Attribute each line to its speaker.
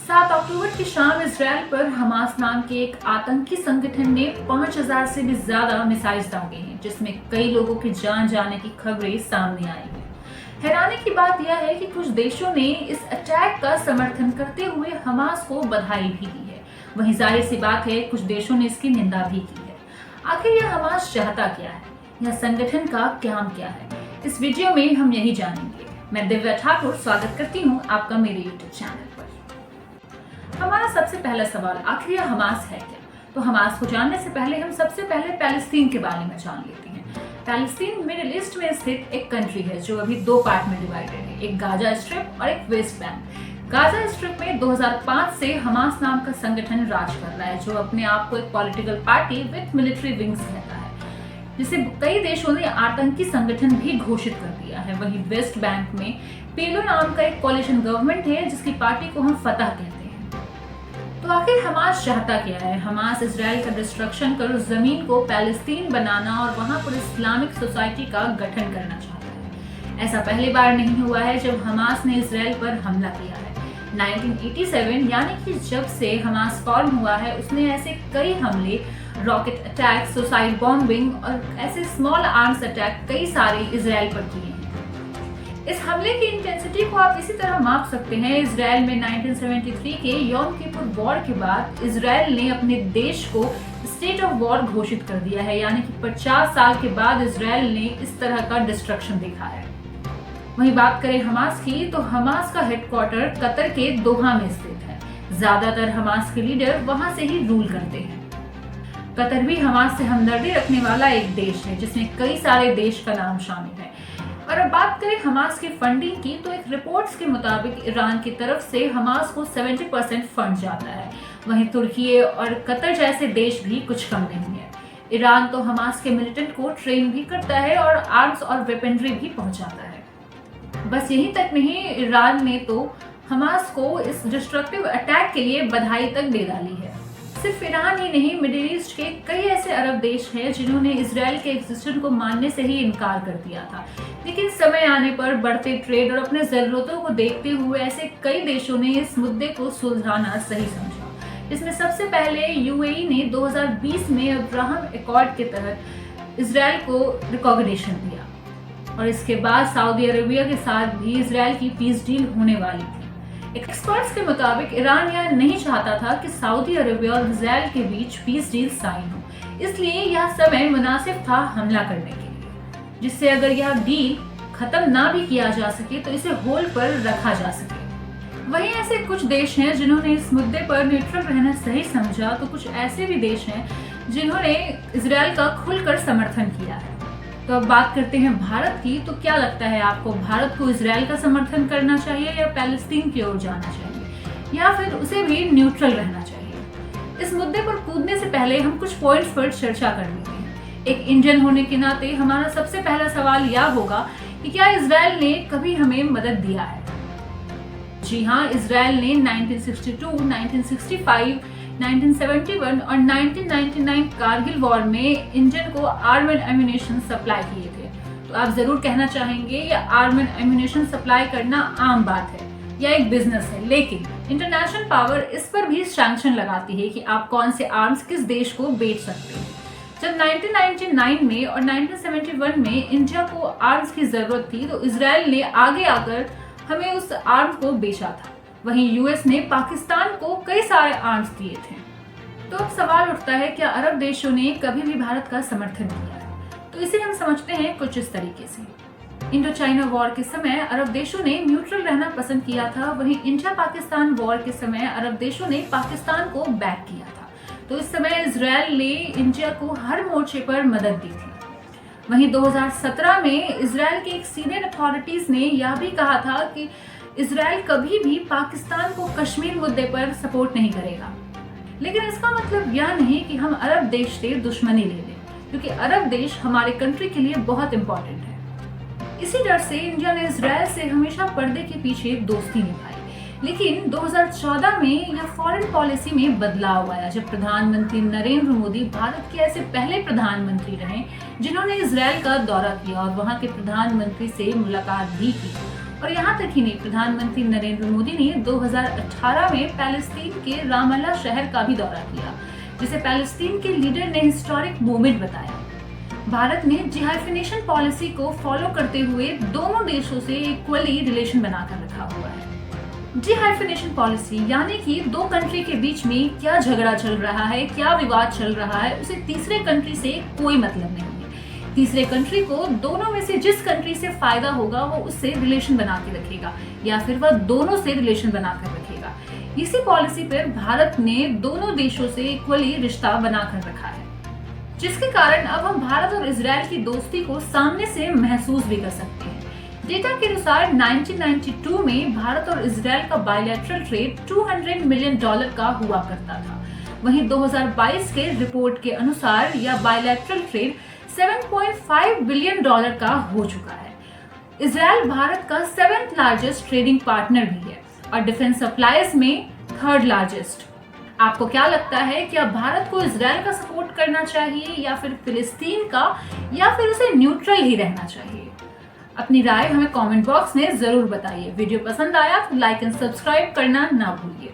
Speaker 1: 7 अक्टूबर की शाम इजराइल पर हमास नाम के एक आतंकी संगठन ने 5000 से भी ज्यादा मिसाइल्स दागे हैं, जिसमें कई लोगों की जान जाने की खबरें सामने आई हैं। हैरानी की बात यह है कि कुछ देशों ने इस अटैक का समर्थन करते हुए हमास को बधाई भी दी है। वहीं जाहिर सी बात है, कुछ देशों ने इसकी निंदा भी की है। आखिर यह हमास चाहता क्या है? यह संगठन का काम क्या है? इस वीडियो में हम यही जानेंगे। मैं दिव्या ठाकुर स्वागत करती हूँ आपका मेरे यूट्यूब चैनल पर। हमारा सबसे पहला सवाल, आखिर यह हमास है क्या? तो हमास को जानने से पहले हम सबसे पहले पैलेस्तीन के बारे में जान लेते हैं। पैलेस्तीन मिडिल ईस्ट में स्थित एक कंट्री है जो अभी दो पार्ट में डिवाइडेड है, एक गाजा स्ट्रिप और एक वेस्ट बैंक। गाजा स्ट्रिप में 2005 से हमास नाम का संगठन राज कर रहा है, जो अपने आप को एक political party with military wings कहता है, जिसे कई देशों ने आतंकी संगठन भी घोषित कर दिया है। वहीं वेस्ट बैंक में पेलो नाम का एक कोलिशन गवर्नमेंट है, जिसकी पार्टी को हम फतह कहते हैं। तो आखिर हमास चाहता क्या है? हमास इजराइल का डिस्ट्रक्शन कर जमीन को पैलेस्तीन बनाना और वहां पर इस्लामिक सोसाइटी का गठन करना चाहता है। ऐसा पहली बार नहीं हुआ है जब हमास ने इजराइल पर हमला किया है। 1987 यानी कि जब से हमास फॉर्म हुआ है, उसने ऐसे कई हमले, रॉकेट अटैक, सुसाइड बॉम्बिंग और ऐसे स्मॉल आर्म्स अटैक कई सारे इजराइल पर किए हैं। इस हमले की इंटेंसिटी को आप इसी तरह माप सकते हैं। इजराइल में 1973 के यौम किपुर वॉर के बाद इजराइल ने अपने देश को स्टेट ऑफ वॉर घोषित कर दिया है, यानी कि 50 साल के बाद इजराइल ने इस तरह का डिस्ट्रक्शन देखा है। वहीं बात करें हमास की, तो हमास का हेडक्वार्टर कतर के दोहा में स्थित है। ज्यादातर हमास के लीडर वहां से ही रूल करते हैं। कतर भी हमास से हमदर्दी रखने वाला एक देश है, जिसमें कई सारे देश का नाम शामिल है। और अब बात करें हमास की फंडिंग की, तो एक रिपोर्ट्स के मुताबिक ईरान की तरफ से हमास को 70% फंड जाता है। वहीं तुर्की और कतर जैसे देश भी कुछ कम नहीं है। ईरान तो हमास के मिलिटेंट को ट्रेन भी करता है और आर्म्स और वेपनरी भी पहुंचाता है। बस यही तक नहीं, ईरान ने तो हमास को इस डिस्ट्रक्टिव अटैक के लिए बधाई तक दे डाली है। सिर्फ ईरान ही नहीं, मिडिल ईस्ट के कई ऐसे अरब देश हैं जिन्होंने इजराइल के एग्जिस्टेंस को मानने से ही इनकार कर दिया था। लेकिन समय आने पर बढ़ते ट्रेड और अपने जरूरतों को देखते हुए ऐसे कई देशों ने इस मुद्दे को सुलझाना सही समझा, जिसमें सबसे पहले यूएई ने 2020 में अब्राहम एकॉर्ड के तहत इजराइल को रिकॉग्निशन दिया और इसके बाद सऊदी अरेबिया के साथ भी इजराइल की पीस डील होने वाली थी। एक्सपर्ट्स के मुताबिक ईरान यह नहीं चाहता था कि सऊदी अरेबिया और इजराइल के बीच पीस डील साइन हो, इसलिए यह समय मुनासिब था हमला करने के लिए, जिससे अगर यह डील खत्म ना भी किया जा सके तो इसे होल्ड पर रखा जा सके। वहीं ऐसे कुछ देश हैं जिन्होंने इस मुद्दे पर न्यूट्रल रहना सही समझा, तो कुछ ऐसे भी देश हैं जिन्होंने इजराइल का खुलकर समर्थन किया है। तो अब बात करते हैं भारत की। तो क्या लगता है आपको, भारत को इजराइल का समर्थन करना चाहिए या पैलेस्तीन की ओर जाना चाहिए, या फिर उसे भी न्यूट्रल रहना चाहिए? इस मुद्दे पर कूदने से पहले हम कुछ पॉइंट्स पर चर्चा कर लेते हैं। एक इंडियन होने के नाते हमारा सबसे पहला सवाल यह होगा कि क्या इजराइल ने कभी हमें मदद दिया है? जी हाँ, इजराइल ने 1962, 1965, 1971 और 1999 कारगिल वॉर में इंडियन को आर्म एंड एम्यूनेशन सप्लाई किए थे। तो आप जरूर कहना चाहेंगे ये आर्म एंड एम्यूनेशन सप्लाई करना आम बात है या एक बिजनेस है, लेकिन इंटरनेशनल पावर इस पर भी सैंक्शन लगाती है कि आप कौन से आर्म्स किस देश को बेच सकते हैं। जब 1999 में और 1971 में इंडिया को आर्म्स की जरूरत थी, तो इजराइल ने आगे आकर हमें उस आर्म्स को बेचा था। वहीं यूएस ने पाकिस्तान को कई सारे आर्म्स दिए थे। तो अब सवाल उठता है, क्या अरब देशों ने कभी भी भारत का समर्थन किया है? तो इसे हम समझते हैं कुछ इस तरीके से। इंडो चाइना वॉर के समय अरब देशों ने न्यूट्रल रहना पसंद किया था। वहीं इंडिया पाकिस्तान वॉर के समय अरब देशों ने पाकिस्तान को बैक किया था। तो इस समय इजराइल ने इंडिया को हर मोर्चे पर मदद दी थी। वहीं 2017 में इजराइल के एक सीनियर अथॉरिटीज ने यह भी कहा था कि इजराइल कभी भी पाकिस्तान को कश्मीर मुद्दे पर सपोर्ट नहीं करेगा। लेकिन इसका मतलब यह नहीं कि हम अरब देश से दुश्मनी ले लें, क्योंकि अरब देश हमारे कंट्री के लिए बहुत इंपॉर्टेंट है। इसी डर से इंडिया ने इजराइल से हमेशा पर्दे के पीछे दोस्ती निभाई। लेकिन 2014 में यह फॉरेन पॉलिसी में बदलाव आया, जब प्रधानमंत्री नरेंद्र मोदी भारत के ऐसे पहले प्रधानमंत्री रहे जिन्होंने इजराइल का दौरा किया और वहां के प्रधानमंत्री से मुलाकात भी की। और यहाँ तक ही नहीं, प्रधानमंत्री नरेंद्र मोदी ने 2018 में पैलेस्टीन के रामल्ला शहर का भी दौरा किया, जिसे पैलेस्टीन के लीडर ने हिस्टोरिक मोमेंट बताया। भारत ने डिहाइफिनेशन पॉलिसी को फॉलो करते हुए दोनों देशों से इक्वली रिलेशन बनाकर रखा हुआ है। डिहाइफिनेशन पॉलिसी यानी कि दो कंट्री के बीच में क्या झगड़ा चल रहा है, क्या विवाद चल रहा है, उसे तीसरे कंट्री से कोई मतलब नहीं है। तीसरे कंट्री को दोनों में से जिस कंट्री से फायदा होगा वो उससे रिलेशन बना के रखेगा, या फिर वह दोनों से रिलेशन बनाकर रखेगा। इसी पॉलिसी पर भारत ने दोनों देशों से इक्वली रिश्ता बनाकर रखा है, जिसके कारण अब हम भारत और इजराइल की दोस्ती को सामने से महसूस भी कर सकते हैं। डेटा के अनुसार 1992 में भारत और इजराइल का बायलैटरल ट्रेड $200 मिलियन का हुआ करता था। वहीं 2022 के रिपोर्ट के अनुसार यह बायलैटरल ट्रेड $7.5 बिलियन का हो चुका है। इजराइल भारत का 7th लार्जेस्ट ट्रेडिंग पार्टनर भी है और डिफेंस सप्लाईज में 3rd लार्जेस्ट। आपको क्या लगता है, क्या भारत को इजराइल का सपोर्ट करना चाहिए या फिर फिलिस्तीन का, या फिर उसे न्यूट्रल ही रहना चाहिए? अपनी राय हमें कमेंट बॉक्स में जरूर बताइए। वीडियो पसंद आया तो लाइक एंड सब्सक्राइब करना ना भूलिए।